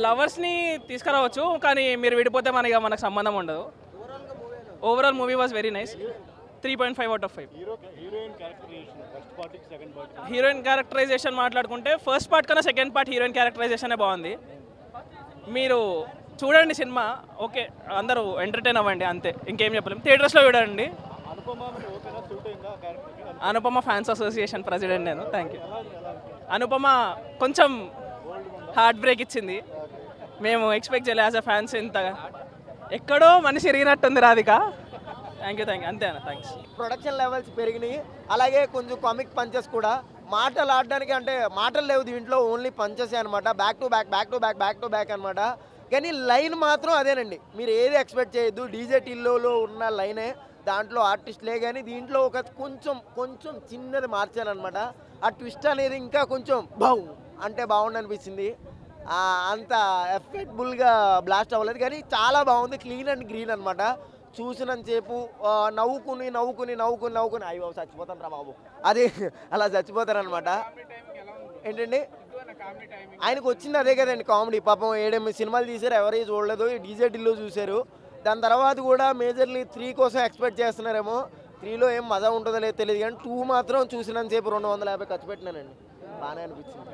లవర్స్ని తీసుకురావచ్చు, కానీ మీరు విడిపోతే మనకు సంబంధం ఉండదు. Overall movie was very nice. 3.5/5. Heroine characterisation మాట్లాడుకుంటే ఫస్ట్ పార్ట్ కన్నా సెకండ్ పార్ట్ హీరోయిన్ క్యారెక్టరైజేషనే బాగుంది. మీరు చూడండి సినిమా, ఓకే అందరూ ఎంటర్టైన్ అవ్వండి అంతే, ఇంకేం చెప్పలేము. థియేటర్స్లో చూడండి. అనుపమ ఫ్యాన్స్ అసోసియేషన్ ప్రెసిడెంట్ నేను. Thank you. అనుపమ కొంచెం హార్ట్ బ్రేక్ ఇచ్చింది, మేము ఎక్స్పెక్ట్ చేయలేదు యాజ్ అ ఫ్యాన్స్. ఇంత ఎక్కడో మనిషి ఎరిగినట్టుంది రాధిక. థ్యాంక్ యూ అంతే అన్న, థ్యాంక్స్. ప్రొడక్షన్ లెవెల్స్ పెరిగినాయి, అలాగే కొంచెం కామిక్ పంచెస్ కూడా. మాటలు ఆడడానికి అంటే మాటలు లేవు దీంట్లో, ఓన్లీ పంచెస్ అనమాట. బ్యాక్ టు బ్యాక్ అనమాట. కానీ లైన్ మాత్రం అదేనండి, మీరు ఏది ఎక్స్పెక్ట్ చేయొద్దు. డీజే టిల్లోలో ఉన్న లైనే దాంట్లో ఆర్టిస్ట్లే, కానీ దీంట్లో ఒక కొంచెం చిన్నది మార్చారనమాట. ఆ ట్విస్ట్ అనేది ఇంకా కొంచెం అంటే బాగుంది అనిపించింది. అంత ఎఫెక్ట్ఫుల్గా బ్లాస్ట్ అవ్వలేదు, కానీ చాలా బాగుంది. క్లీన్ అండ్ గ్రీన్ అనమాట. చూసినంతసేపు నవ్వుకుని అయ్యో చచ్చిపోతాను రా బాబు, అది అలా చచ్చిపోతారనమాట. ఏంటండి ఆయనకు వచ్చింది అదే కదండి కామెడీ. పాపం 7-8 సినిమాలు తీశారు, ఎవరి చూడలేదు. డీజే టిల్లో చూశారు. దాని తర్వాత కూడా మేజర్లీ 3 కోసం ఎక్స్పెక్ట్ చేస్తున్నారేమో. 3లో ఏం మజా ఉంటుందో లేదో తెలియదు, కానీ 2 మాత్రం చూసినంతసేపు 250 ఖర్చు పెట్టినానండి. బాగానే అనిపించింది.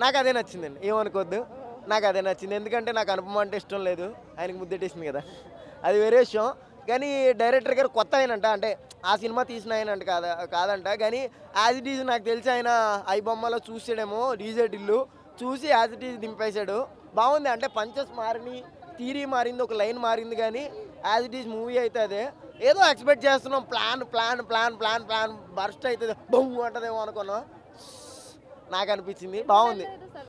నాకు అదే నచ్చిందండి, ఏమనుకోవద్దు. నాకు అదే నచ్చింది, ఎందుకంటే నాకు అనుపమ అంటే ఇష్టం లేదు. ఆయనకు ముద్దెట్టేసింది కదా, అది వేరే విషయం. కానీ డైరెక్టర్ గారు కొత్త ఆయనంట, అంటే ఆ సినిమా తీసిన ఆయనంట కాదంట. కానీ యాజ్ ఇట్ ఈజ్ నాకు తెలిసి ఆయన ఐ బొమ్మలో చూసాడేమో డీజే టిల్లు, చూసి యాజ్ ఇట్ ఈజ్ దింపేశాడు. బాగుంది, అంటే పంచెస్ మారిని, థీరీ మారింది, ఒక లైన్ మారింది, కానీ యాజ్ ఇట్ ఈజ్ మూవీ అయితే అదే. ఏదో ఎక్స్పెక్ట్ చేస్తున్నాం, ప్లాన్ బర్స్ట్ అవుతుంది, బొమ్ము అంటదేమో అనుకున్నాం. నాకు అనిపించింది బాగుంది.